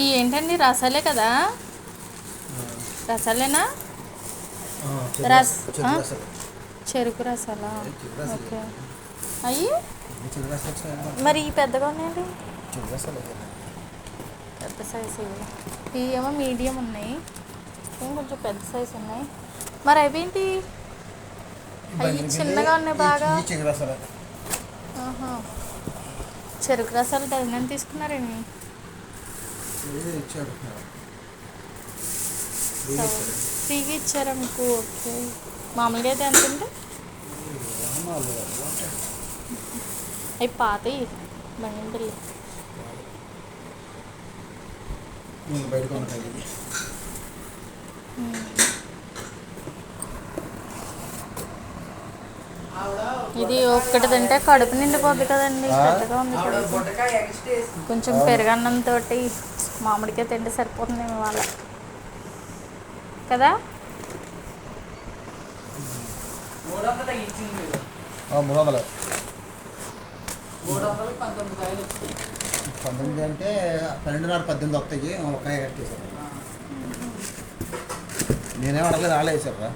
ఈ ఏంటండి రసాలే కదా? రసాలేనా? చెరుకు రసాలా? ఓకే. అయ్యి మరి ఈ పెద్దగా ఉన్నాయండి. పెద్ద సైజు ఇవి ఏమో మీడియం ఉన్నాయి, కొంచెం పెద్ద సైజు ఉన్నాయి. మరి అవేంటి అవి చిన్నగా ఉన్నాయి బాగా? చెరుకు రసాలు డజన్ తీసుకున్నారండి. ఫ్రీగా ఇచ్చారా మీకు? ఓకే. మామూలుగా అయితే ఎంత ఉంది? అవి పాతవి బండి ఇది ఒక్కటి తింటే కడుపు నిండిపోద్ది కదండి. పెద్దగా ఉంది కొంచెం పెరుగన్నంతో మామిడికాయ తింటే సరిపోతుంది ఇవాళ కదా. 19 అంటే 12.5 18 వస్తాయి. ఒక కట్టేశారు. నేనేం అడగలేదు, ఆలే వేసారా.